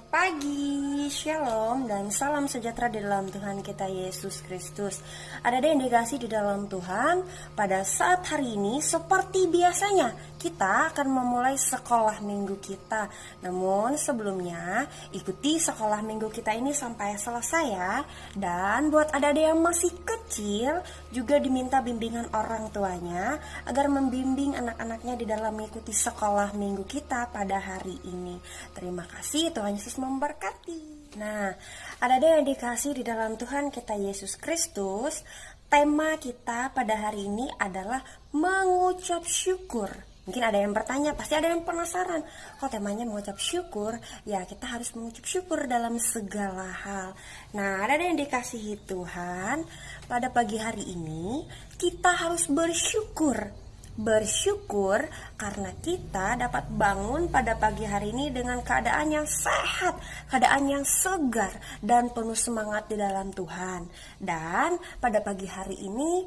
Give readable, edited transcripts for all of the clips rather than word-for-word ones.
Pagi, shalom dan salam sejahtera di dalam Tuhan kita Yesus Kristus. Ada yang dikasih di dalam Tuhan, pada saat hari ini seperti biasanya kita akan memulai sekolah minggu kita. Namun sebelumnya ikuti sekolah minggu kita ini sampai selesai ya. Dan buat adik-adik yang masih kecil juga diminta bimbingan orang tuanya agar membimbing anak-anaknya di dalam mengikuti sekolah minggu kita pada hari ini. Terima kasih, Tuhan Yesus memberkati. Nah, ada yang dikasih di dalam Tuhan kita Yesus Kristus. Tema kita pada hari ini adalah mengucap syukur. Mungkin ada yang bertanya, pasti ada yang penasaran, kok temanya mengucap syukur? Ya, kita harus mengucap syukur dalam segala hal. Nah, ada yang dikasihi Tuhan, pada pagi hari ini kita harus bersyukur. Bersyukur karena kita dapat bangun pada pagi hari ini dengan keadaan yang sehat, keadaan yang segar dan penuh semangat di dalam Tuhan. Dan pada pagi hari ini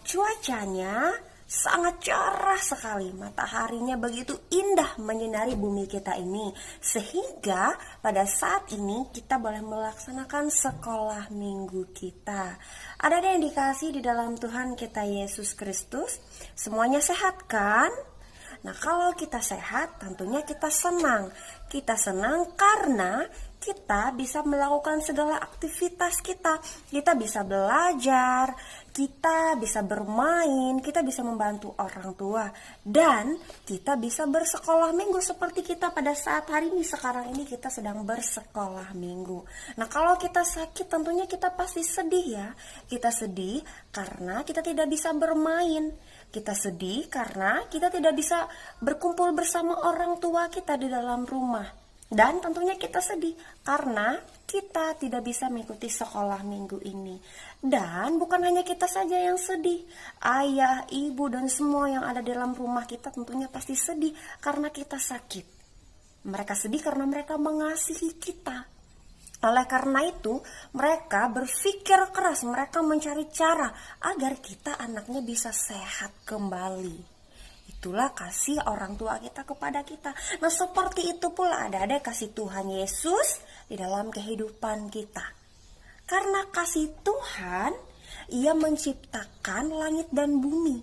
cuacanya sangat cerah sekali, mataharinya begitu indah menyinari bumi kita ini, sehingga pada saat ini kita boleh melaksanakan sekolah minggu kita. Ada yang dikasih di dalam Tuhan kita Yesus Kristus, semuanya sehat kan? Nah, kalau kita sehat tentunya kita senang. Kita senang karena kita bisa melakukan segala aktivitas kita. Kita bisa belajar, kita bisa bermain, kita bisa membantu orang tua, dan kita bisa bersekolah minggu seperti kita pada saat hari ini. Sekarang ini kita sedang bersekolah minggu. Nah, kalau kita sakit tentunya kita pasti sedih ya. Kita sedih karena kita tidak bisa bermain. Kita sedih karena kita tidak bisa berkumpul bersama orang tua kita di dalam rumah. Dan tentunya kita sedih karena kita tidak bisa mengikuti sekolah minggu ini. Dan bukan hanya kita saja yang sedih. Ayah, ibu, dan semua yang ada di dalam rumah kita tentunya pasti sedih karena kita sakit. Mereka sedih karena mereka mengasihi kita. Oleh karena itu, mereka berpikir keras, mereka mencari cara agar kita anaknya bisa sehat kembali. Itulah kasih orang tua kita kepada kita. Nah, seperti itu pula ada kasih Tuhan Yesus di dalam kehidupan kita. Karena kasih Tuhan, Ia menciptakan langit dan bumi.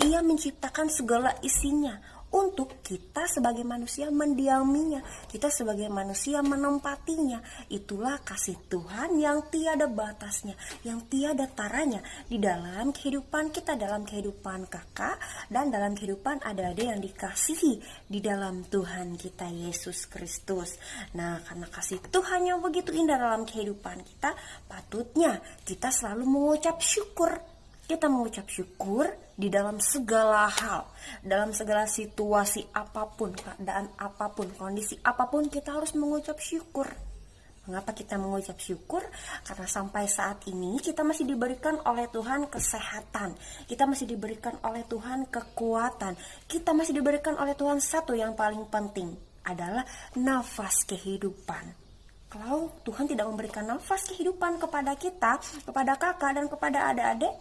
Ia menciptakan segala isinya untuk kita sebagai manusia mendiaminya, kita sebagai manusia menempatinya. Itulah kasih Tuhan yang tiada batasnya, yang tiada taranya di dalam kehidupan kita, dalam kehidupan kakak, dan dalam kehidupan adik-adik yang dikasihi di dalam Tuhan kita Yesus Kristus. Nah, karena kasih Tuhan yang begitu indah dalam kehidupan kita, patutnya kita selalu mengucap syukur. Kita mengucap syukur di dalam segala hal, dalam segala situasi apapun, keadaan apapun, kondisi apapun, kita harus mengucap syukur. Mengapa kita mengucap syukur? Karena sampai saat ini kita masih diberikan oleh Tuhan kesehatan, kita masih diberikan oleh Tuhan kekuatan, kita masih diberikan oleh Tuhan satu yang paling penting adalah nafas kehidupan. Kalau Tuhan tidak memberikan nafas kehidupan kepada kita, kepada kakak dan kepada adik-adik,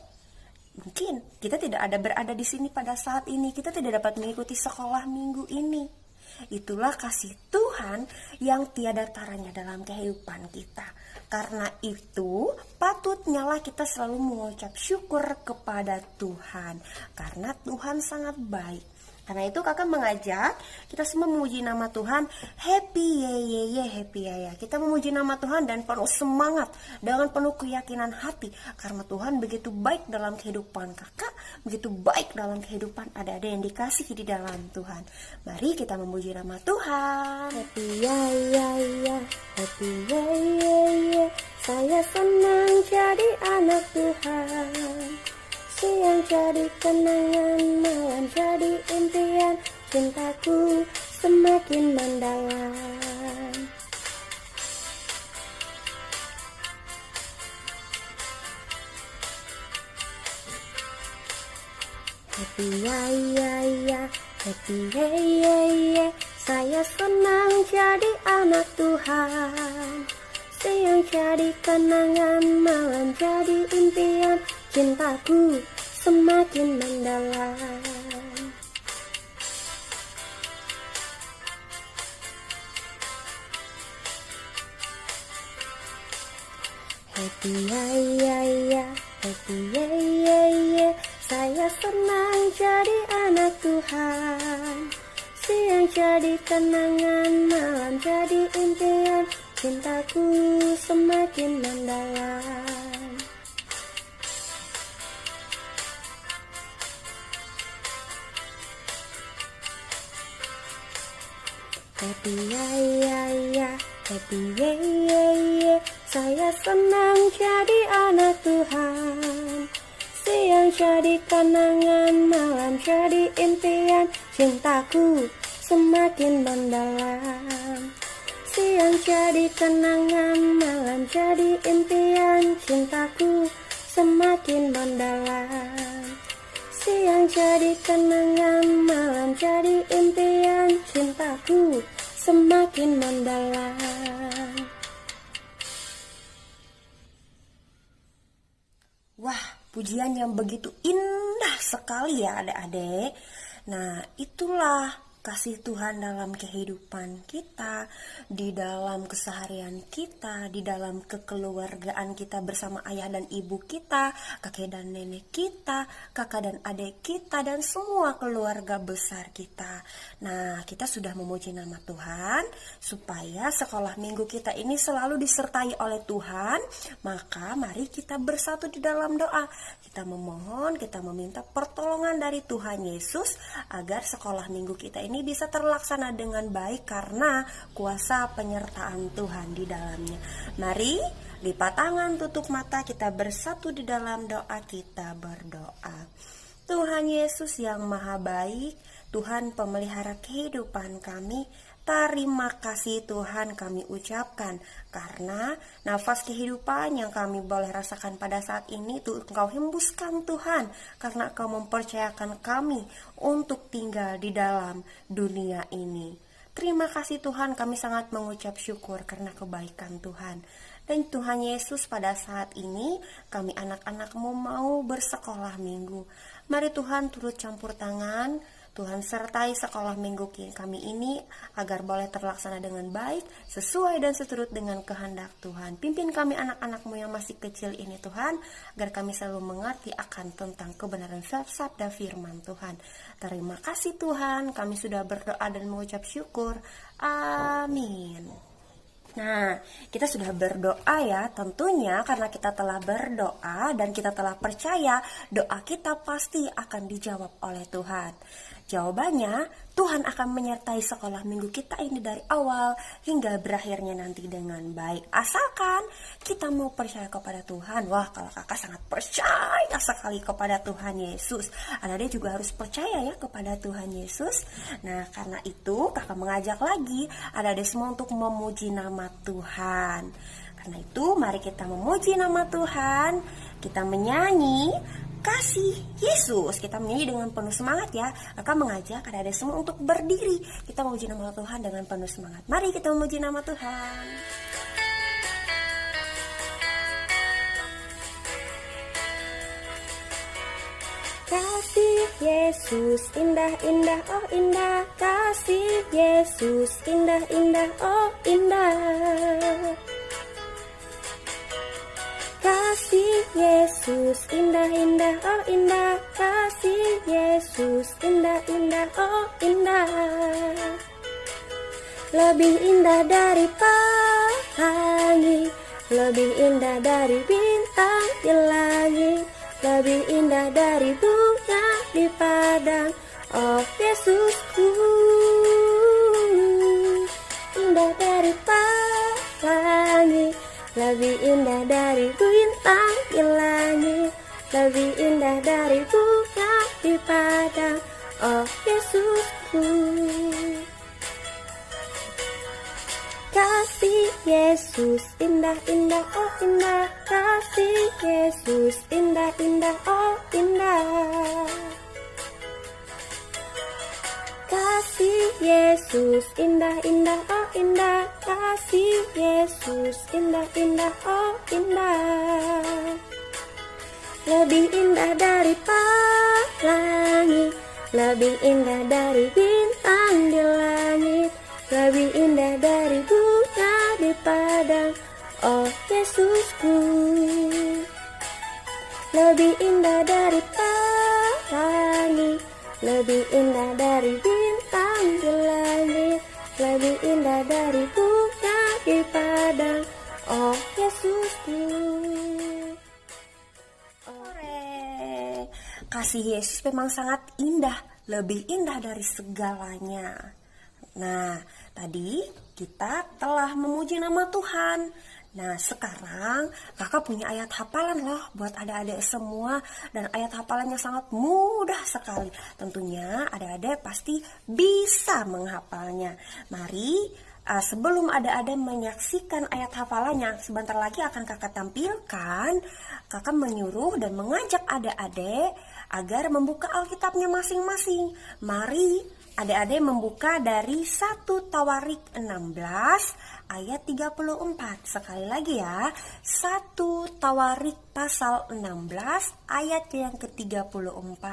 mungkin kita tidak berada di sini pada saat ini, kita tidak dapat mengikuti sekolah minggu ini. Itulah kasih Tuhan yang tiada taranya dalam kehidupan kita. Karena itu patutnya kita selalu mengucap syukur kepada Tuhan, karena Tuhan sangat baik. Karena itu kakak mengajak kita semua memuji nama Tuhan. Happy ye happy ya. Kita memuji nama Tuhan dan penuh semangat, dengan penuh keyakinan hati, karena Tuhan begitu baik dalam kehidupan kakak, begitu baik dalam kehidupan adik-adik yang dikasihi di dalam Tuhan. Mari kita memuji nama Tuhan. Happy ya, happy ya. Saya senang jadi anak Tuhan. Siang jadi kenangan, malam jadi impian, cintaku semakin mendalam. Happy ya, happy ya. Saya senang jadi anak Tuhan. Siang jadi kenangan, malam jadi impian, cintaku semakin mendalam. happy ya ya ya, happy ya ya ya. Saya senang jadi anak Tuhan. Siang jadi kenangan, malam jadi impian, cintaku semakin mendalam. Happy ya ya ya, happy ya ya ya. Saya senang jadi anak Tuhan. Siang jadi kenangan, malam jadi impian, cintaku semakin mendalam. Siang jadi kenangan, malam jadi impian, cintaku semakin mendalam. Siang jadi kenangan, malam jadi impian, cintaku semakin mendalam. Wah, pujian yang begitu indah sekali ya adik-adik. Nah, itulah kasih Tuhan dalam kehidupan kita, di dalam keseharian kita, di dalam kekeluargaan kita bersama ayah dan ibu kita, kakek dan nenek kita, kakak dan adik kita, dan semua keluarga besar kita. Nah, kita sudah memuji nama Tuhan supaya sekolah minggu kita ini selalu disertai oleh Tuhan. Maka mari kita bersatu di dalam doa. Kita memohon, kita meminta pertolongan dari Tuhan Yesus agar sekolah minggu kita ini bisa terlaksana dengan baik karena kuasa penyertaan Tuhan di dalamnya. Mari lipat tangan, tutup mata, kita bersatu di dalam doa, kita berdoa. Tuhan Yesus yang maha baik, Tuhan pemelihara kehidupan kami, terima kasih Tuhan kami ucapkan karena nafas kehidupan yang kami boleh rasakan pada saat ini itu Engkau hembuskan Tuhan, karena Engkau mempercayakan kami untuk tinggal di dalam dunia ini. Terima kasih Tuhan, kami sangat mengucap syukur karena kebaikan Tuhan. Dan Tuhan Yesus, pada saat ini kami anak-anak-Mu mau bersekolah minggu. Mari Tuhan turut campur tangan, Tuhan sertai sekolah minggu kami ini agar boleh terlaksana dengan baik, sesuai dan seturut dengan kehendak Tuhan. Pimpin kami anak-anak-Mu yang masih kecil ini Tuhan, agar kami selalu mengerti akan tentang kebenaran sabda firman Tuhan. Terima kasih Tuhan, kami sudah berdoa dan mengucap syukur. Amin. Nah, kita sudah berdoa ya, tentunya karena kita telah berdoa dan kita telah percaya doa kita pasti akan dijawab oleh Tuhan. Jawabannya, Tuhan akan menyertai sekolah minggu kita ini dari awal hingga berakhirnya nanti dengan baik. Asalkan kita mau percaya kepada Tuhan. Wah, kalau kakak sangat percaya sekali kepada Tuhan Yesus. Adik-adik juga harus percaya ya kepada Tuhan Yesus. Nah, karena itu kakak mengajak lagi adik-adik semua untuk memuji nama Tuhan. Karena itu, mari kita memuji nama Tuhan. Kita menyanyi kasih Yesus. Kita menyanyi dengan penuh semangat ya. Kakak mengajak adik-adik semua untuk berdiri. Kita memuji nama Tuhan dengan penuh semangat. Mari kita memuji nama Tuhan. Kasih Yesus indah-indah, oh indah. Kasih Yesus indah-indah, oh indah. Kasih Yesus indah-indah, oh indah. Kasih Yesus indah-indah, oh indah. Lebih indah dari pelangi, lebih indah dari bintang di langit, lebih indah dari bunga di padang, oh Yesusku. Indah dari pelangi, lebih indah dari bintang di langit, lebih indah dari bunga di padang, oh Yesusku. Kasih Yesus indah-indah, oh indah. Kasih Yesus indah-indah, oh indah. Kasih Yesus indah-indah, oh indah. Kasih Yesus indah-indah, oh indah. Lebih indah dari pelangi, lebih indah dari bintang di langit, lebih indah dari bunga di padang, oh Yesusku. Lebih indah dari pelangi, lebih indah dari bintang di langit, lebih indah dari bunga di padang. Oh Yesusku. Kasih Yesus memang sangat indah, lebih indah dari segalanya. Nah, tadi kita telah memuji nama Tuhan. Nah, sekarang kakak punya ayat hafalan loh buat adik-adik semua. Dan ayat hafalannya sangat mudah sekali. Tentunya adik-adik pasti bisa menghafalnya. Mari, sebelum adik-adik menyaksikan ayat hafalannya, sebentar lagi akan kakak tampilkan. Kakak menyuruh dan mengajak adik-adik agar membuka Alkitabnya masing-masing. Mari adik-adik membuka dari 1 Tawarik 16 ayat 34. Sekali lagi ya, 1 Tawarik pasal 16 ayat yang ke-34.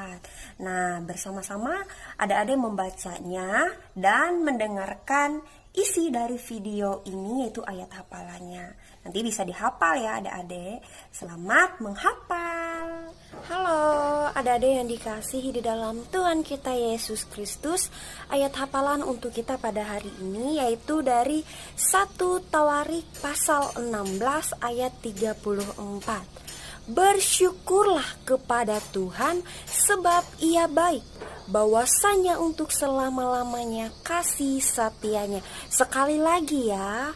Nah, bersama-sama adik-adik membacanya dan mendengarkan isi dari video ini, yaitu ayat hafalannya. Nanti bisa dihafal ya adik-adik. Selamat menghafal. Halo adik-adik yang dikasihi di dalam Tuhan kita Yesus Kristus. Ayat hafalan untuk kita pada hari ini yaitu dari 1 Tawarik pasal 16 ayat 34. Bersyukurlah kepada Tuhan sebab Ia baik, bahwasanya untuk selama-lamanya kasih setianya. Sekali lagi ya,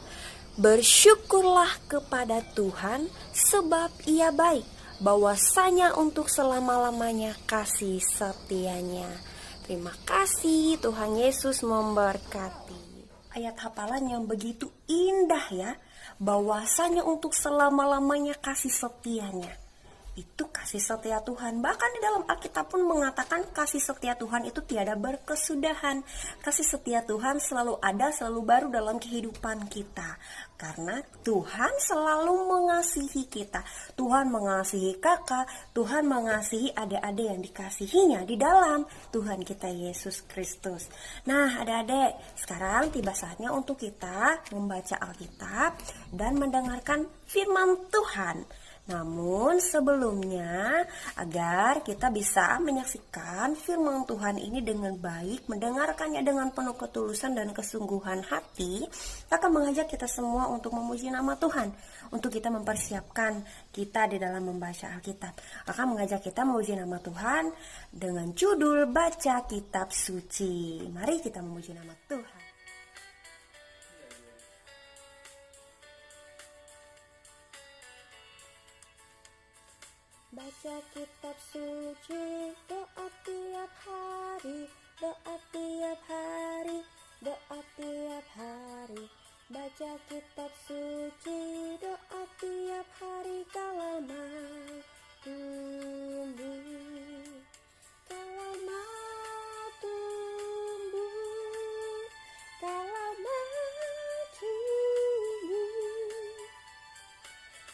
bersyukurlah kepada Tuhan sebab Ia baik, bahwasanya untuk selama-lamanya kasih setianya. Terima kasih, Tuhan Yesus memberkati. Ayat hafalan yang begitu indah ya, bahwasanya untuk selama-lamanya kasih setianya. Itu kasih setia Tuhan. Bahkan di dalam Alkitab pun mengatakan kasih setia Tuhan itu tiada berkesudahan. Kasih setia Tuhan selalu ada, selalu baru dalam kehidupan kita. Karena Tuhan selalu mengasihi kita. Tuhan mengasihi kakak, Tuhan mengasihi adik-adik yang dikasihinya di dalam Tuhan kita Yesus Kristus. Nah, adik-adik, sekarang tiba saatnya untuk kita membaca Alkitab dan mendengarkan firman Tuhan. Namun sebelumnya, agar kita bisa menyaksikan firman Tuhan ini dengan baik, mendengarkannya dengan penuh ketulusan dan kesungguhan hati, akan mengajak kita semua untuk memuji nama Tuhan, untuk kita mempersiapkan kita di dalam membaca Alkitab. Akan mengajak kita memuji nama Tuhan dengan judul Baca Kitab Suci. Mari kita memuji nama Tuhan. Baca kitab suci, doa tiap hari, doa tiap hari, doa tiap hari. Baca kitab suci, doa tiap hari kalau mau tumbuh, kalau mau tumbuh, kalau mau tumbuh.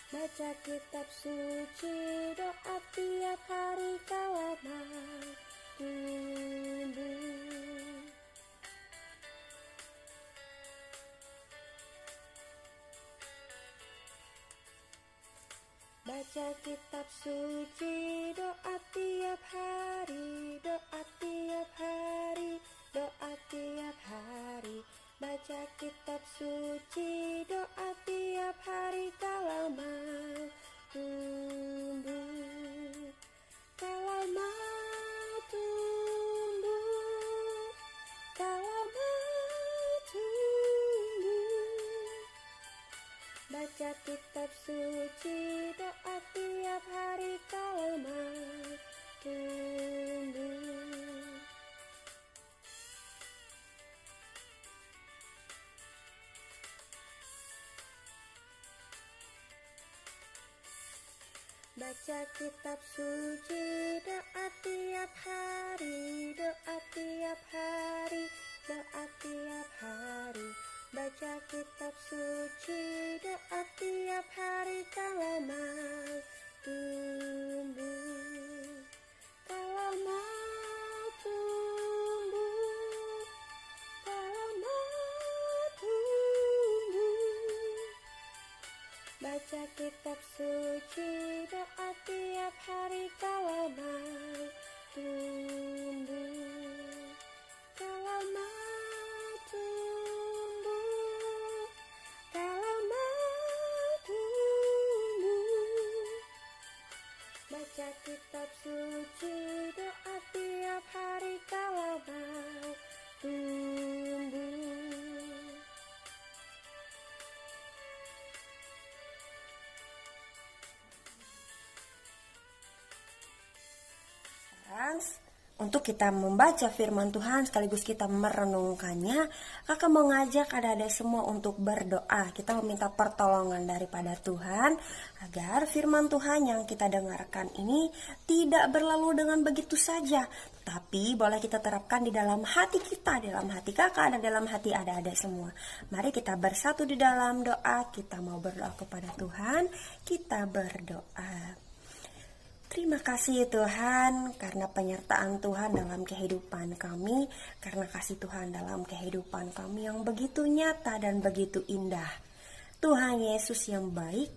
Baca kitab suci, doa tiap hari kalau mau tumbuh. Baca kitab suci, doa tiap hari, doa tiap hari, doa tiap hari. Baca kitab suci, doa tiap hari kalau mau tumbuh, kalau mau tumbuh, kalau mau tumbuh. Baca kitab suci, doa tiap hari kalau mau tumbuh. Baca kitab suci, doa tiap hari, doa tiap hari, doa tiap hari. Baca kitab suci, doa tiap hari kalau mau tumbuh, kalau mau tumbuh, kalau mau tumbuh. Baca baca kitab suci, doa tiap hari kalau mau tumbuh, kalau mau tumbuh, kalau mau tumbuh. Baca kitab suci, doa tiap hari kalau mau tumbuh. Sekarang, untuk kita membaca firman Tuhan sekaligus kita merenungkannya, kakak mau ngajak adik-adik semua untuk berdoa. Kita meminta pertolongan daripada Tuhan agar firman Tuhan yang kita dengarkan ini tidak berlalu dengan begitu saja, tapi boleh kita terapkan di dalam hati kita, di dalam hati kakak dan dalam hati adik-adik semua. Mari kita bersatu di dalam doa. Kita mau berdoa kepada Tuhan. Kita berdoa. Terima kasih Tuhan karena penyertaan Tuhan dalam kehidupan kami, karena kasih Tuhan dalam kehidupan kami yang begitu nyata dan begitu indah. Tuhan Yesus yang baik,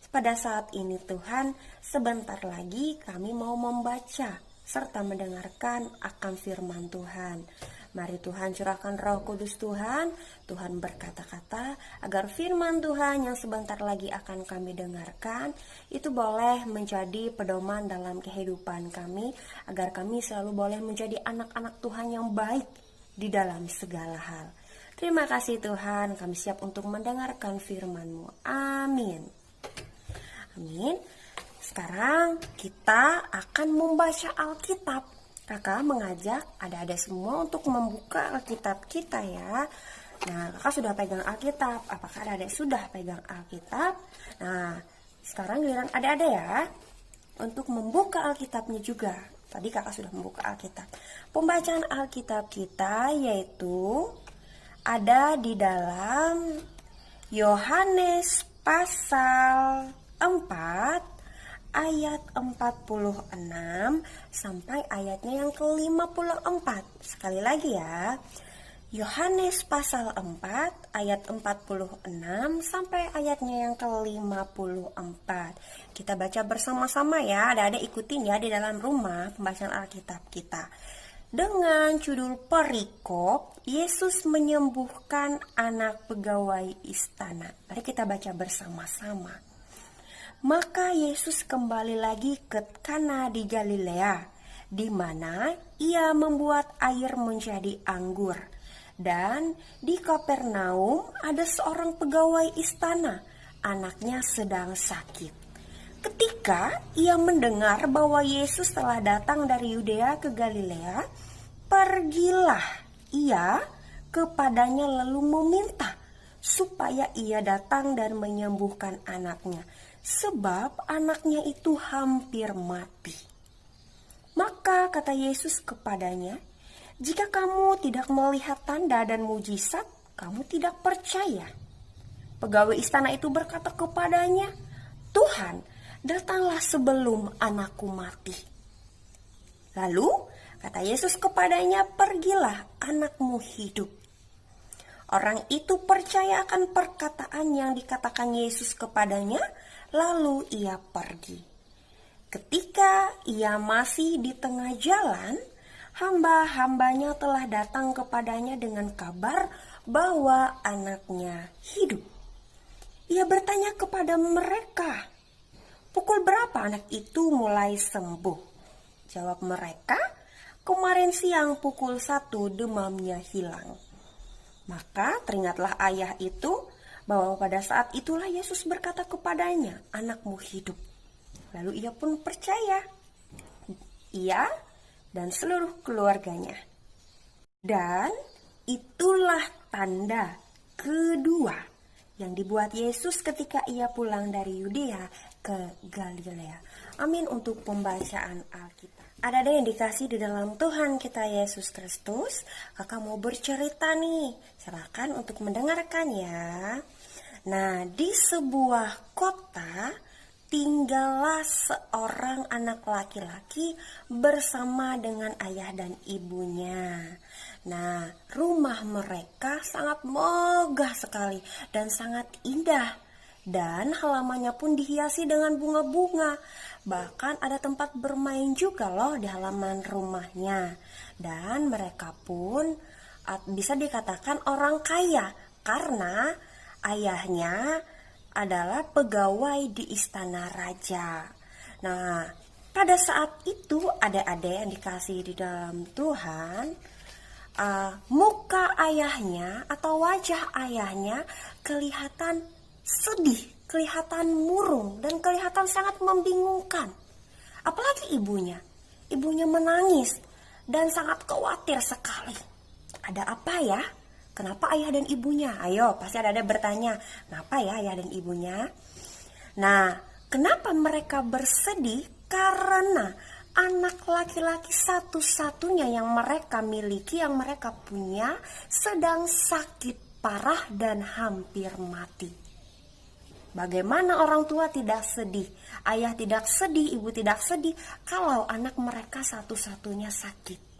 pada saat ini Tuhan, sebentar lagi kami mau membaca serta mendengarkan akan firman Tuhan. Mari Tuhan curahkan Roh Kudus Tuhan, Tuhan berkata-kata agar firman Tuhan yang sebentar lagi akan kami dengarkan itu boleh menjadi pedoman dalam kehidupan kami, agar kami selalu boleh menjadi anak-anak Tuhan yang baik di dalam segala hal. Terima kasih Tuhan, kami siap untuk mendengarkan firman-Mu. Amin. Amin. Sekarang kita akan membaca Alkitab. Kakak mengajak adik-adik semua untuk membuka Alkitab kita ya. Nah, kakak sudah pegang Alkitab. Apakah adik-adik sudah pegang Alkitab? Nah, sekarang giliran adik-adik ya untuk membuka Alkitabnya juga. Tadi kakak sudah membuka Alkitab. Pembacaan Alkitab kita yaitu ada di dalam Yohanes pasal 4 ayat 46 sampai ayatnya yang ke-54. Sekali lagi ya. Yohanes pasal 4 ayat 46 sampai ayatnya yang ke-54. Kita baca bersama-sama ya. Ada ikutin ya di dalam rumah pembacaan Alkitab kita. Dengan judul perikop, Yesus menyembuhkan anak pegawai istana. Mari kita baca bersama-sama. Maka Yesus kembali lagi ke Kana di Galilea, di mana ia membuat air menjadi anggur. Dan di Kapernaum ada seorang pegawai istana, anaknya sedang sakit. Ketika ia mendengar bahwa Yesus telah datang dari Yudea ke Galilea, pergilah ia kepadanya lalu meminta supaya ia datang dan menyembuhkan anaknya, sebab anaknya itu hampir mati. Maka kata Yesus kepadanya, jika kamu tidak melihat tanda dan mujizat, kamu tidak percaya. Pegawai istana itu berkata kepadanya, Tuhan, datanglah sebelum anakku mati. Lalu kata Yesus kepadanya, pergilah, anakmu hidup. Orang itu percaya akan perkataan yang dikatakan Yesus kepadanya, lalu ia pergi. Ketika ia masih di tengah jalan, hamba-hambanya telah datang kepadanya dengan kabar bahwa anaknya hidup. Ia bertanya kepada mereka, pukul berapa anak itu mulai sembuh? Jawab mereka, kemarin siang pukul 1 demamnya hilang. Maka teringatlah ayah itu bahwa pada saat itulah Yesus berkata kepadanya, anakmu hidup. Lalu ia pun percaya, ia dan seluruh keluarganya. Dan itulah tanda kedua yang dibuat Yesus ketika ia pulang dari Yudea ke Galilea. Amin untuk pembacaan Alkitab. Ada yang dikasih di dalam Tuhan kita Yesus Kristus. Kakak mau bercerita nih. Silakan untuk mendengarkan ya. Nah, di sebuah kota tinggallah seorang anak laki-laki bersama dengan ayah dan ibunya. Nah, rumah mereka sangat megah sekali dan sangat indah. Dan halamannya pun dihiasi dengan bunga-bunga. Bahkan ada tempat bermain juga loh di halaman rumahnya. Dan mereka pun bisa dikatakan orang kaya karena ayahnya adalah pegawai di istana raja. Nah, pada saat itu adik-adik yang dikasih di dalam Tuhan, muka ayahnya atau wajah ayahnya kelihatan sedih, kelihatan murung, dan kelihatan sangat membingungkan. Apalagi ibunya. Ibunya menangis dan sangat khawatir sekali. Ada apa ya? Kenapa ayah dan ibunya? Ayo, pasti ada bertanya, kenapa ya ayah dan ibunya? Nah, kenapa mereka bersedih? Karena anak laki-laki satu-satunya yang mereka miliki, yang mereka punya, sedang sakit parah dan hampir mati. Bagaimana orang tua tidak sedih? Ayah tidak sedih, ibu tidak sedih kalau anak mereka satu-satunya sakit.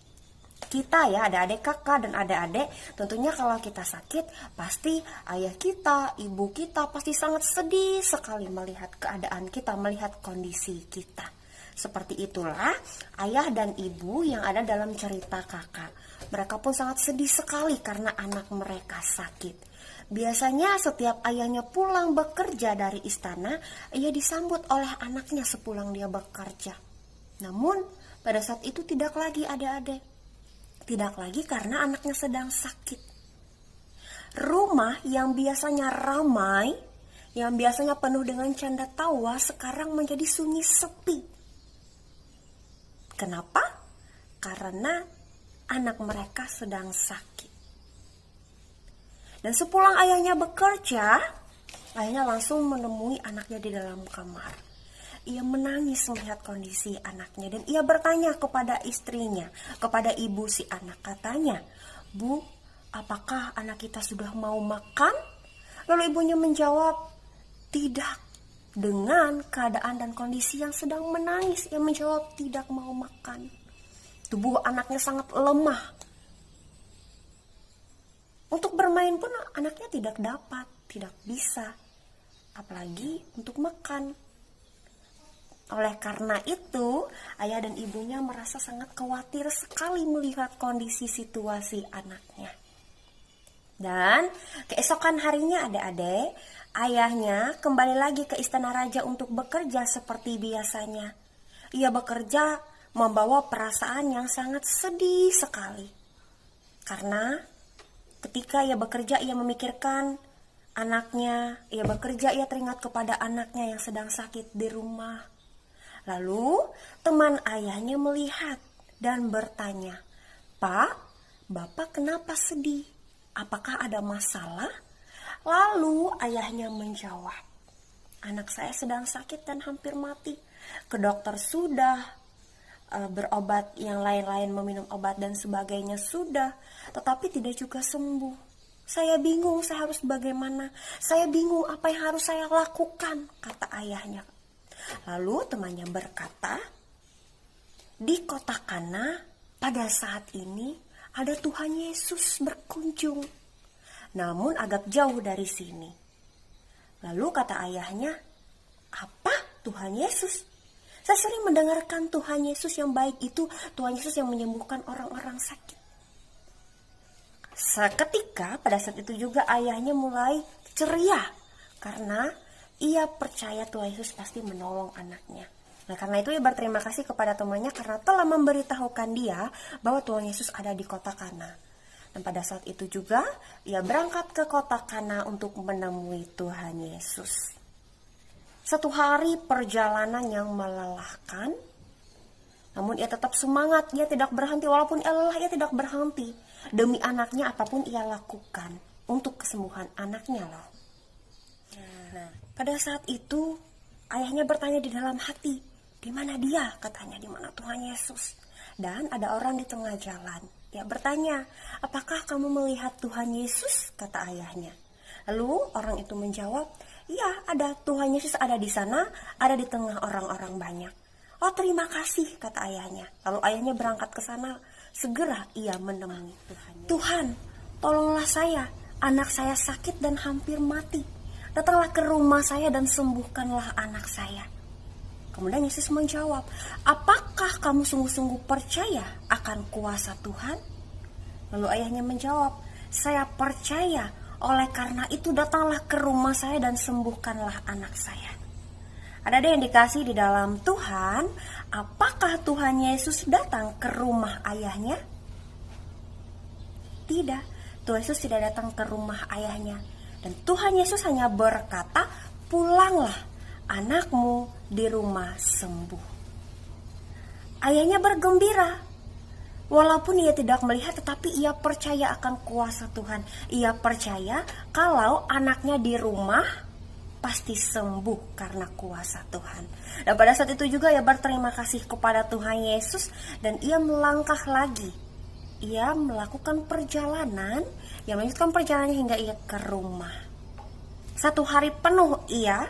Kita ya, adik-adik kakak dan adik-adik, tentunya kalau kita sakit, pasti ayah kita, ibu kita pasti sangat sedih sekali melihat keadaan kita, melihat kondisi kita. Seperti itulah ayah dan ibu yang ada dalam cerita kakak. Mereka pun sangat sedih sekali karena anak mereka sakit. Biasanya setiap ayahnya pulang bekerja dari istana, ia disambut oleh anaknya sepulang dia bekerja. Namun pada saat itu tidak lagi adik-adik. Tidak lagi karena anaknya sedang sakit. Rumah yang biasanya ramai, yang biasanya penuh dengan canda tawa, sekarang menjadi sunyi sepi. Kenapa? Karena anak mereka sedang sakit. Dan sepulang ayahnya bekerja, ayahnya langsung menemui anaknya di dalam kamar. Ia menangis melihat kondisi anaknya dan ia bertanya kepada istrinya, kepada ibu si anak. Katanya, "Bu, apakah anak kita sudah mau makan?" Lalu ibunya menjawab, "Tidak." Dengan keadaan dan kondisi yang sedang menangis, ia menjawab tidak mau makan. Tubuh anaknya sangat lemah. Untuk bermain pun anaknya tidak dapat, tidak bisa. Apalagi untuk makan. Oleh karena itu, ayah dan ibunya merasa sangat khawatir sekali melihat kondisi situasi anaknya. Dan keesokan harinya adik-adik, ayahnya kembali lagi ke istana raja untuk bekerja seperti biasanya. Ia bekerja membawa perasaan yang sangat sedih sekali. Karena ketika ia bekerja, ia memikirkan anaknya. Ia bekerja, ia teringat kepada anaknya yang sedang sakit di rumah. Lalu teman ayahnya melihat dan bertanya, "Pak, Bapak kenapa sedih? Apakah ada masalah?" Lalu ayahnya menjawab, "Anak saya sedang sakit dan hampir mati. Ke dokter sudah, berobat yang lain-lain, meminum obat dan sebagainya sudah, tetapi tidak juga sembuh. Saya bingung, saya harus bagaimana? Saya bingung apa yang harus saya lakukan," kata ayahnya. Lalu temannya berkata, "Di kota Kana pada saat ini ada Tuhan Yesus berkunjung, namun agak jauh dari sini." Lalu kata ayahnya, "Apa Tuhan Yesus? Saya sering mendengarkan Tuhan Yesus yang baik itu, Tuhan Yesus yang menyembuhkan orang-orang sakit." Seketika pada saat itu juga ayahnya mulai ceria karena ia percaya Tuhan Yesus pasti menolong anaknya. Nah, karena itu ia berterima kasih kepada temannya karena telah memberitahukan dia bahwa Tuhan Yesus ada di kota Kana. Dan pada saat itu juga ia berangkat ke kota Kana untuk menemui Tuhan Yesus. Satu hari perjalanan yang melelahkan, namun ia tetap semangat, ia tidak berhenti. Walaupun ia lelah, ia tidak berhenti. Demi anaknya apapun ia lakukan untuk kesembuhan anaknya loh. Nah, pada saat itu ayahnya bertanya di dalam hati, "Di mana dia?" Katanya, "Di mana Tuhan Yesus?" Dan ada orang di tengah jalan. Dia bertanya, "Apakah kamu melihat Tuhan Yesus?" Kata ayahnya. Lalu orang itu menjawab, "Iya, ada Tuhan Yesus ada di sana, ada di tengah orang-orang banyak." "Oh, terima kasih," kata ayahnya. Lalu ayahnya berangkat ke sana. Segera ia menemui Tuhan. "Tuhan, tolonglah saya. Anak saya sakit dan hampir mati. Datanglah ke rumah saya dan sembuhkanlah anak saya. Kemudian Yesus menjawab, apakah kamu sungguh-sungguh percaya akan kuasa Tuhan? Lalu ayahnya menjawab, saya percaya, oleh karena itu datanglah ke rumah saya dan sembuhkanlah anak saya. Ada yang dikasih di dalam Tuhan, apakah Tuhan Yesus datang ke rumah ayahnya? Tidak, Tuhan Yesus tidak datang ke rumah ayahnya. Dan Tuhan Yesus hanya berkata, pulanglah, anakmu di rumah sembuh. Ayahnya bergembira, walaupun ia tidak melihat, tetapi ia percaya akan kuasa Tuhan. Ia percaya kalau anaknya di rumah pasti sembuh karena kuasa Tuhan. Dan pada saat itu juga ia berterima kasih kepada Tuhan Yesus, dan ia melangkah lagi. Ia melakukan perjalanan, ia melanjutkan perjalanan hingga ia ke rumah. 1 hari penuh ia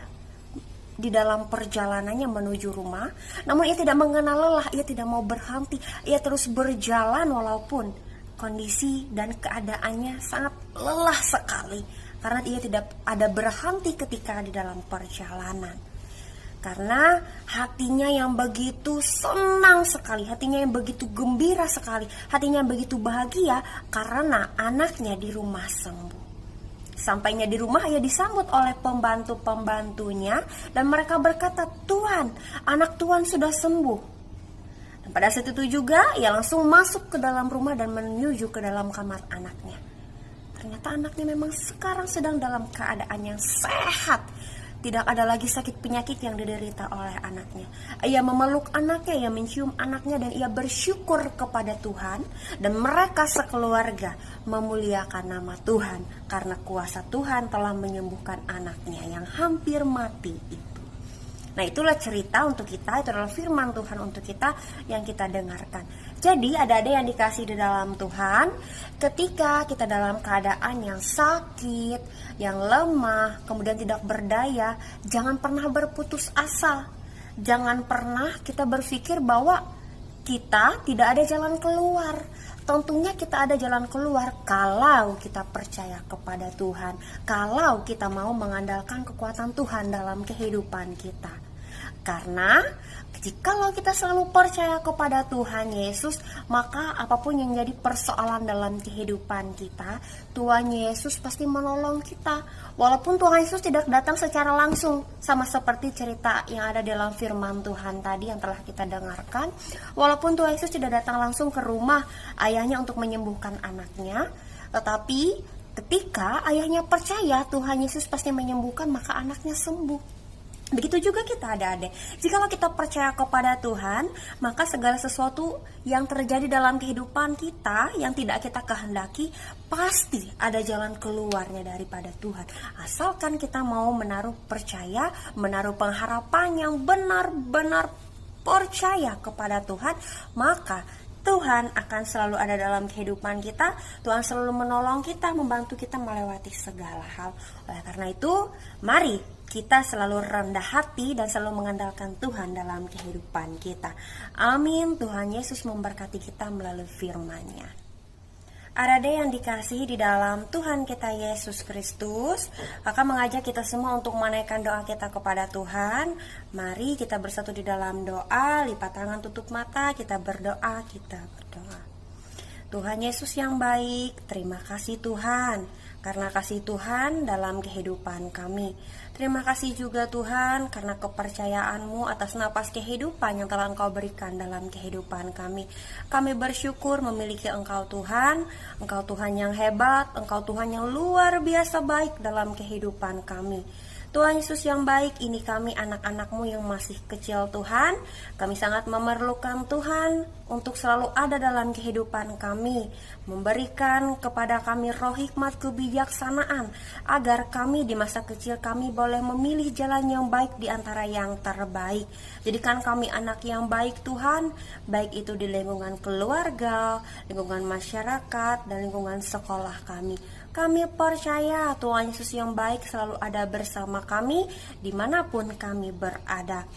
di dalam perjalanannya menuju rumah, namun ia tidak mengenal lelah, ia tidak mau berhenti, ia terus berjalan walaupun kondisi dan keadaannya sangat lelah sekali, karena ia tidak ada berhenti ketika di dalam perjalanan. Karena hatinya yang begitu senang sekali, hatinya yang begitu gembira sekali, hatinya yang begitu bahagia karena anaknya di rumah sembuh. Sampainya di rumah, ia disambut oleh pembantu-pembantunya dan mereka berkata, Tuhan, anak Tuhan sudah sembuh. Dan pada saat itu juga ia langsung masuk ke dalam rumah dan menuju ke dalam kamar anaknya. Ternyata anaknya memang sekarang sedang dalam keadaan yang sehat. Tidak ada lagi sakit penyakit yang diderita oleh anaknya. Ia memeluk anaknya, ia mencium anaknya, dan ia bersyukur kepada Tuhan. Dan mereka sekeluarga memuliakan nama Tuhan karena kuasa Tuhan telah menyembuhkan anaknya yang hampir mati itu. Nah, itulah cerita untuk kita, itu adalah firman Tuhan untuk kita yang kita dengarkan. Jadi ada yang dikasih di dalam Tuhan, ketika kita dalam keadaan yang sakit, yang lemah, kemudian tidak berdaya, jangan pernah berputus asa. Jangan pernah kita berpikir bahwa kita tidak ada jalan keluar. Tentunya kita ada jalan keluar kalau kita percaya kepada Tuhan, kalau kita mau mengandalkan kekuatan Tuhan dalam kehidupan kita. Karena jikalau kita selalu percaya kepada Tuhan Yesus, maka apapun yang jadi persoalan dalam kehidupan kita, Tuhan Yesus pasti menolong kita. Walaupun Tuhan Yesus tidak datang secara langsung, sama seperti cerita yang ada dalam firman Tuhan tadi yang telah kita dengarkan. Walaupun Tuhan Yesus tidak datang langsung ke rumah ayahnya untuk menyembuhkan anaknya, tetapi ketika ayahnya percaya Tuhan Yesus pasti menyembuhkan, maka anaknya sembuh. Begitu juga kita adik-adik. Jikalau kita percaya kepada Tuhan, maka segala sesuatu yang terjadi dalam kehidupan kita yang tidak kita kehendaki, pasti ada jalan keluarnya daripada Tuhan. Asalkan kita mau menaruh percaya, menaruh pengharapan yang benar-benar percaya kepada Tuhan, maka Tuhan akan selalu ada dalam kehidupan kita. Tuhan selalu menolong kita, membantu kita melewati segala hal. Oleh karena itu, mari kita selalu rendah hati dan selalu mengandalkan Tuhan dalam kehidupan kita. Amin. Tuhan Yesus memberkati kita melalui firman-Nya. Ada yang dikasihi di dalam Tuhan kita Yesus Kristus, akan mengajak kita semua untuk menaikkan doa kita kepada Tuhan. Mari kita bersatu di dalam doa, lipat tangan, tutup mata, kita berdoa, Tuhan Yesus yang baik, terima kasih Tuhan, karena kasih Tuhan dalam kehidupan kami. Terima kasih juga Tuhan karena kepercayaan-Mu atas napas kehidupan yang telah Engkau berikan dalam kehidupan kami. Kami bersyukur memiliki Engkau Tuhan, Engkau Tuhan yang hebat, Engkau Tuhan yang luar biasa baik dalam kehidupan kami. Tuhan Yesus yang baik, ini kami anak-anak-Mu yang masih kecil Tuhan. Kami sangat memerlukan Tuhan untuk selalu ada dalam kehidupan kami, memberikan kepada kami roh hikmat kebijaksanaan, agar kami di masa kecil kami boleh memilih jalan yang baik di antara yang terbaik. Jadikan kami anak yang baik Tuhan, baik itu di lingkungan keluarga, lingkungan masyarakat, dan lingkungan sekolah kami. Kami percaya Tuhan Yesus yang baik selalu ada bersama kami dimanapun kami berada.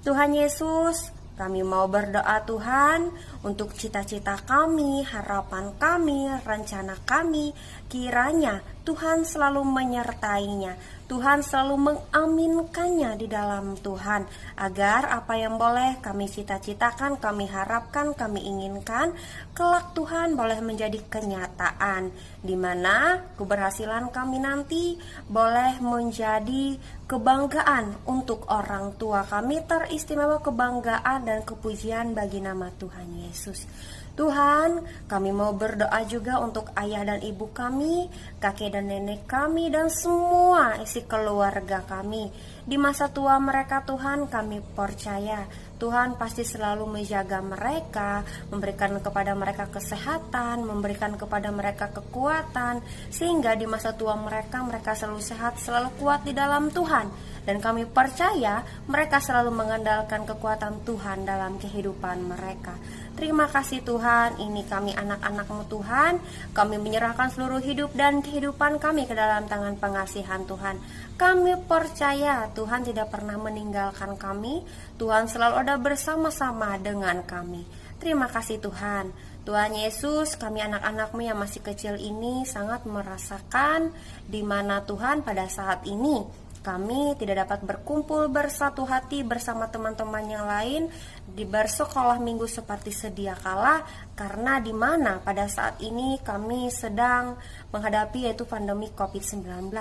Tuhan Yesus, kami mau berdoa Tuhan untuk cita-cita kami, harapan kami, rencana kami. Kiranya Tuhan selalu menyertainya. Tuhan selalu mengaminkannya di dalam Tuhan, agar apa yang boleh kami cita-citakan, kami harapkan, kami inginkan, kelak Tuhan boleh menjadi kenyataan, di mana keberhasilan kami nanti boleh menjadi kebanggaan untuk orang tua kami, teristimewa kebanggaan dan kepujian bagi nama Tuhan Yesus. Tuhan, kami mau berdoa juga untuk ayah dan ibu kami, kakek dan nenek kami, dan semua isi keluarga kami. Di masa tua mereka, Tuhan, kami percaya Tuhan pasti selalu menjaga mereka, memberikan kepada mereka kesehatan, memberikan kepada mereka kekuatan, sehingga di masa tua mereka selalu sehat, selalu kuat di dalam Tuhan. Dan kami percaya mereka selalu mengandalkan kekuatan Tuhan dalam kehidupan mereka. Terima kasih Tuhan, ini kami anak-anak-Mu Tuhan. Kami menyerahkan seluruh hidup dan kehidupan kami ke dalam tangan pengasihan Tuhan. Kami percaya Tuhan tidak pernah meninggalkan kami. Tuhan selalu ada bersama-sama dengan kami. Terima kasih Tuhan. Tuhan Yesus, kami anak-anak-Mu yang masih kecil ini sangat merasakan di mana Tuhan pada saat ini kami tidak dapat berkumpul bersatu hati bersama teman-teman yang lain di bersekolah minggu seperti sedia kala, karena di mana pada saat ini kami sedang menghadapi yaitu pandemi COVID-19.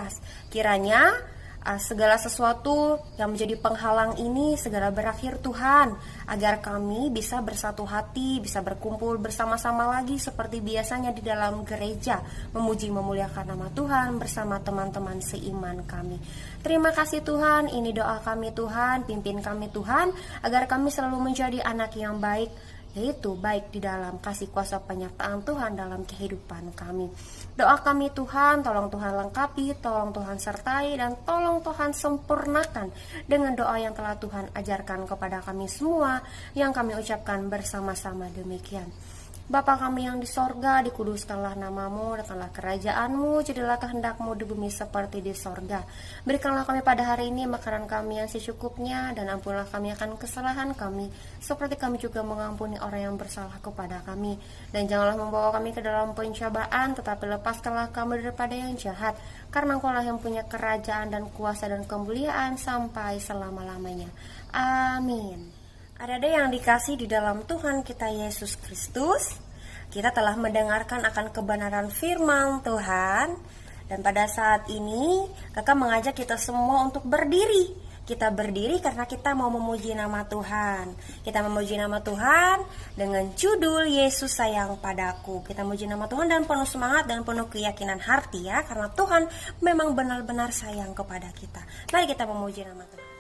Kiranya segala sesuatu yang menjadi penghalang ini segera berakhir Tuhan, agar kami bisa bersatu hati, bisa berkumpul bersama-sama lagi seperti biasanya di dalam gereja, memuji memuliakan nama Tuhan bersama teman-teman seiman kami. Terima kasih Tuhan, ini doa kami Tuhan, pimpin kami Tuhan, agar kami selalu menjadi anak yang baik, yaitu baik di dalam kasih kuasa penyertaan Tuhan dalam kehidupan kami. Doa kami Tuhan, tolong Tuhan lengkapi, tolong Tuhan sertai, dan tolong Tuhan sempurnakan dengan doa yang telah Tuhan ajarkan kepada kami semua, yang kami ucapkan bersama-sama demikian. Bapa kami yang di sorga, dikuduskanlah namamu, datanglah kerajaanmu, jadilah kehendak-mu di bumi seperti di sorga. Berikanlah kami pada hari ini makanan kami yang secukupnya, dan ampunilah kami akan kesalahan kami, seperti kami juga mengampuni orang yang bersalah kepada kami. Dan janganlah membawa kami ke dalam pencobaan, tetapi lepaskanlah kami daripada yang jahat, karena Engkau lah yang punya kerajaan dan kuasa dan kemuliaan sampai selama-lamanya. Amin. Ada yang dikasih di dalam Tuhan kita Yesus Kristus, kita telah mendengarkan akan kebenaran firman Tuhan. Dan pada saat ini kakak mengajak kita semua untuk berdiri. Kita berdiri karena kita mau memuji nama Tuhan. Kita memuji nama Tuhan dengan judul Yesus sayang padaku. Kita memuji nama Tuhan dan penuh semangat dan penuh keyakinan hati ya, karena Tuhan memang benar-benar sayang kepada kita. Mari kita memuji nama Tuhan.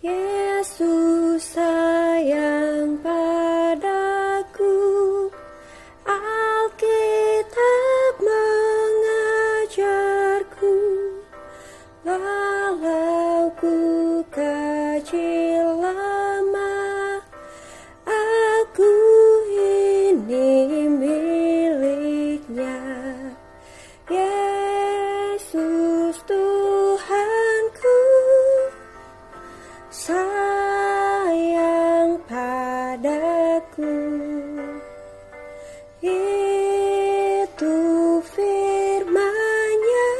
Yesus sayang padaku, Alkitab mengajarku, walau ku kecil lemah, aku ini miliknya. Yesus Tuhanku sayang padaku, itu firman-Nya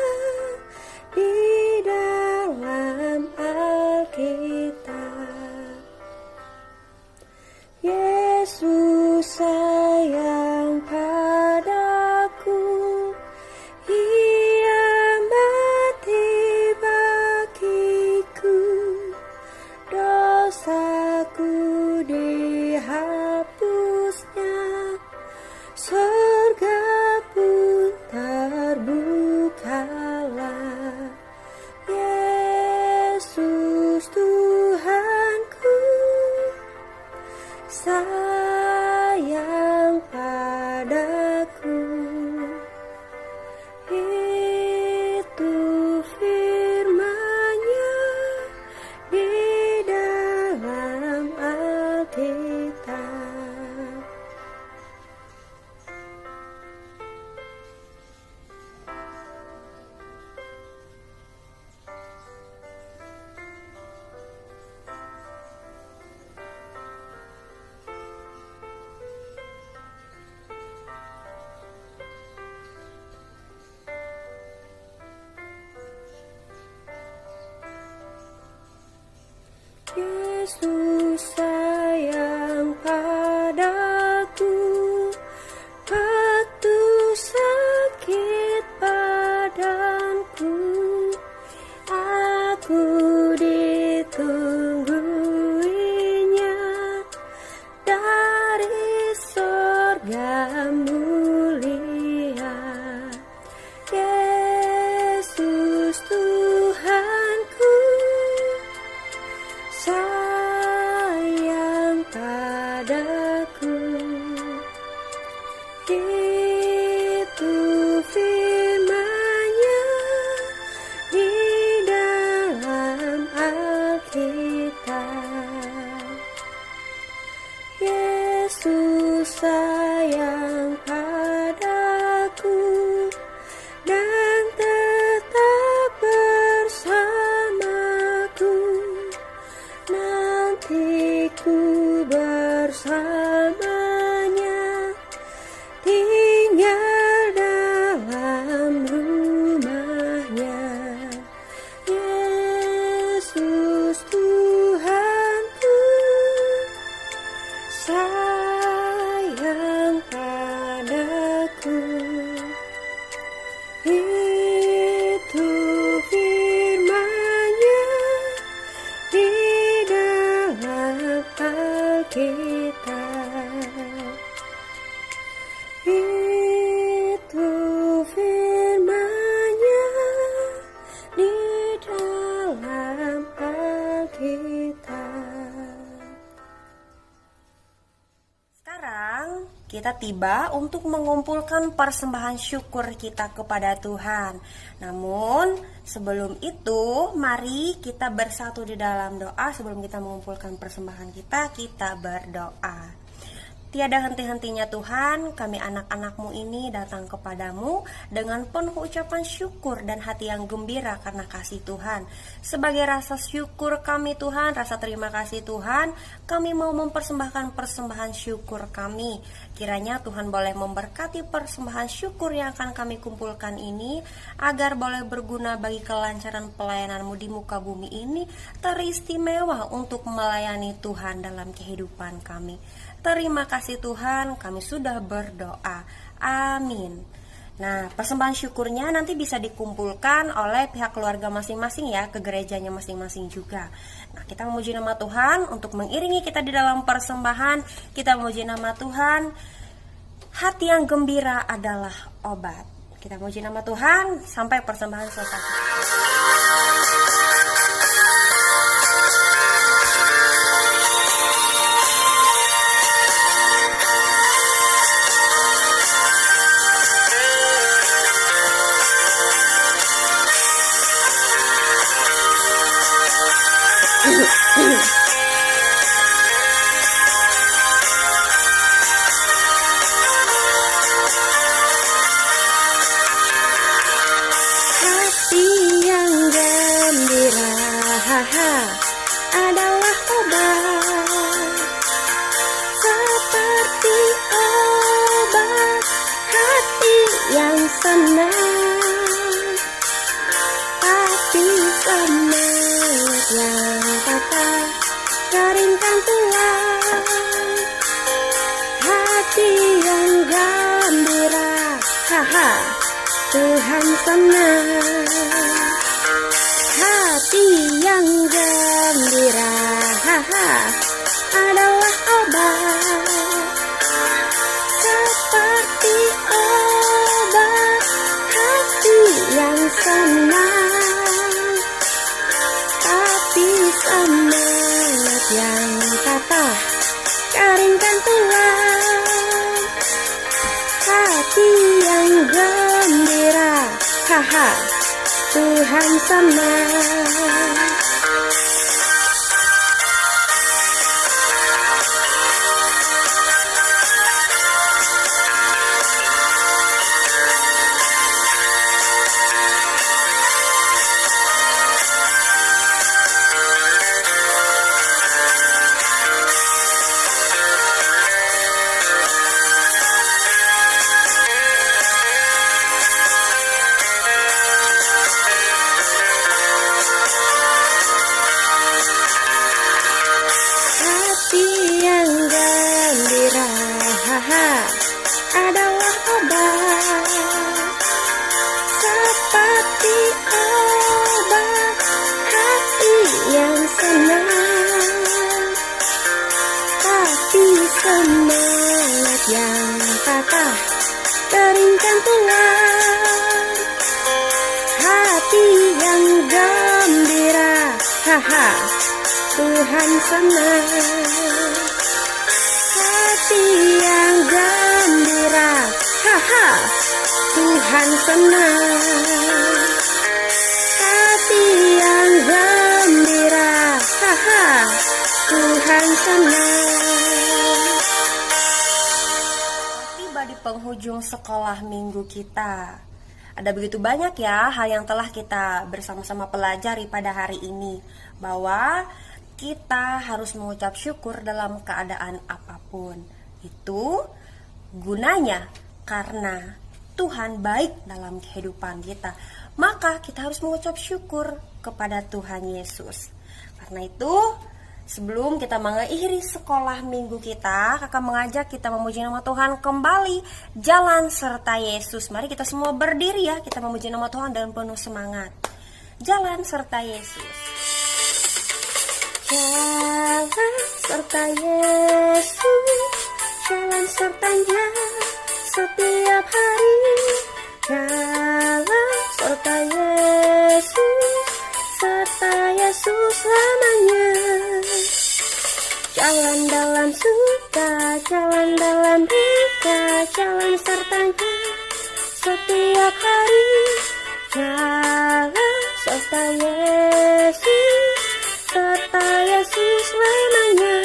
di dalam Alkitab. Yesus sayang padaku, Ia mati bagiku, dosaku dihapusnya, surga pun terbukalah. Yesus Tuhanku sayang padaku, itu firman-Nya di dalam Alkitab. Yesus sayang padaku waktu sakit badanku. Aku ditungguinya dari sorga mulia. Yesus Tuhanku sayang padaku. Itu firman-Nya di dalam Alkitab. Yesus sayang padaku dan tetap bersamaku. Nanti ku bersamanya tinggal dalam rumahnya. Yesus Tuhanku sayang padaku. Itu firman-Nya di dalam Alkitab. Itu firman-Nya di dalam Alkitab. Sekarang kita tiba untuk mengumpulkan persembahan syukur kita kepada Tuhan. Namun sebelum itu, mari kita bersatu di dalam doa. Sebelum kita mengumpulkan persembahan kita berdoa. Tiada henti-hentinya Tuhan, kami anak-anak-Mu ini datang kepadamu dengan penuh ucapan syukur dan hati yang gembira karena kasih Tuhan. Sebagai rasa syukur kami Tuhan, rasa terima kasih Tuhan, kami mau mempersembahkan persembahan syukur kami. Kiranya Tuhan boleh memberkati persembahan syukur yang akan kami kumpulkan ini, agar boleh berguna bagi kelancaran pelayanan-Mu di muka bumi ini, teristimewa untuk melayani Tuhan dalam kehidupan kami. Terima kasih Tuhan, kami sudah berdoa. Amin. Nah, persembahan syukurnya nanti bisa dikumpulkan oleh pihak keluarga masing-masing ya, ke gerejanya masing-masing juga. Nah, kita memuji nama Tuhan untuk mengiringi kita di dalam persembahan. Kita memuji nama Tuhan. Hati yang gembira adalah obat. Kita memuji nama Tuhan sampai persembahan selesai. Hati yang gembira adalah obat, seperti obat hati yang senang, tapi semangat yang patah keringkan tulang. Hati yang gembira, Tuhan senang. Hati yang gembira adalah obat, seperti obat hati yang senang, tapi semangat yang patah keringkan tulang. Hati yang gembira, Tuhan senang. adalah obat, seperti obat hati yang senang, tapi semangat yang patah keringkan tulang. Hati yang gembira, haha, Tuhan senang. Hati yang gembira, haha, Tuhan senang. Hati yang gembira, haha, Tuhan senang. Tiba di penghujung sekolah minggu kita. Ada begitu banyak ya hal yang telah kita bersama-sama pelajari pada hari ini, bahwa kita harus mengucap syukur dalam keadaan apapun. Itu gunanya karena Tuhan baik dalam kehidupan kita. Maka kita harus mengucap syukur kepada Tuhan Yesus. Karena itu, sebelum kita mengakhiri sekolah minggu kita, kakak mengajak kita memuji nama Tuhan kembali, jalan serta Yesus. Mari kita semua berdiri ya, kita memuji nama Tuhan dan penuh semangat. Jalan serta Yesus. Jalan serta Yesus, jalan sertanya setiap hari. Jalan serta Yesus, serta Yesus selamanya. Jalan dalam suka, jalan dalam duka, jalan sertanya setiap hari. Jalan serta Yesus, serta Yesus selamanya.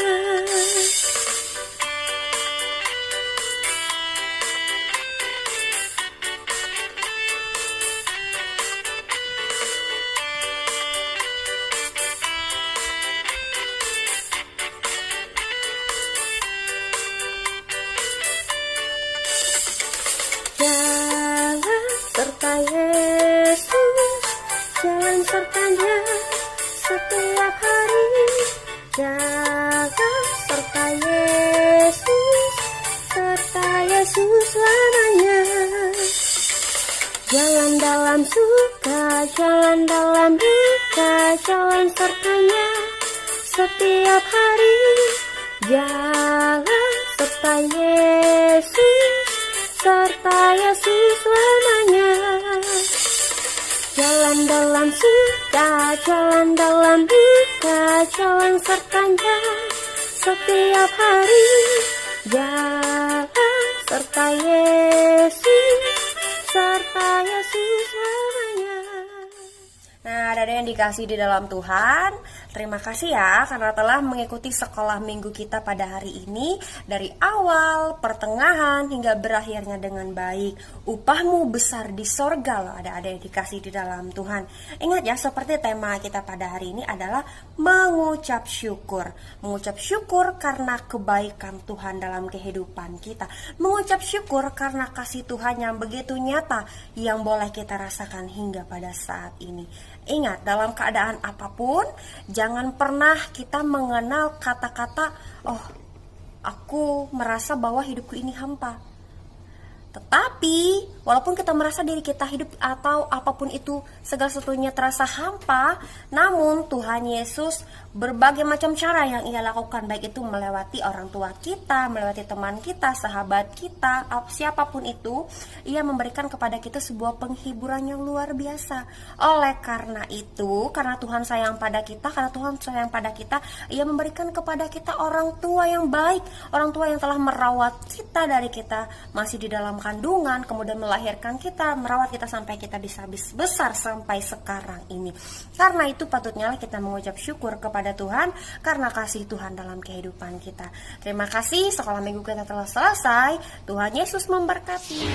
Jalan serta Yesus, jalan sertanya setiap hari. Jalan serta Yesus, serta Yesus selamanya. Jalan dalam suka, jalan dalam duka, jalan sertanya setiap hari. Jalan serta Yesus, serta Yesus selamanya. Jalan dalam suka, jalan dalam duka, jalan sertanya setiap hari. Jalan serta Yesus, serta Yesus selamanya. Nah, ada yang dikasih di dalam Tuhan. Terima kasih ya karena telah mengikuti sekolah minggu kita pada hari ini, dari awal, pertengahan, hingga berakhirnya dengan baik. Upahmu besar di sorga loh, ada yang dikasih di dalam Tuhan. Ingat ya, seperti tema kita pada hari ini adalah mengucap syukur. Mengucap syukur karena kebaikan Tuhan dalam kehidupan kita. Mengucap syukur karena kasih Tuhan yang begitu nyata yang boleh kita rasakan hingga pada saat ini. Ingat, dalam keadaan apapun, jangan pernah kita mengenal kata-kata, oh, aku merasa bahwa hidupku ini hampa. Tetapi, walaupun kita merasa diri kita hidup atau apapun itu, segala sesuatunya terasa hampa, namun Tuhan Yesus berbagai macam cara yang ia lakukan, baik itu melewati orang tua kita, melewati teman kita, sahabat kita, siapapun itu, ia memberikan kepada kita sebuah penghiburan yang luar biasa. Oleh karena itu, karena Tuhan sayang pada kita, ia memberikan kepada kita orang tua yang baik, orang tua yang telah merawat kita dari kita masih di dalam kandungan, kemudian melahirkan kita, merawat kita sampai kita bisa besar sampai sekarang ini. Karena itu patutnya kita mengucap syukur kepada Tuhan karena kasih Tuhan dalam kehidupan kita. Terima kasih, sekolah minggu kita telah selesai. Tuhan Yesus memberkati.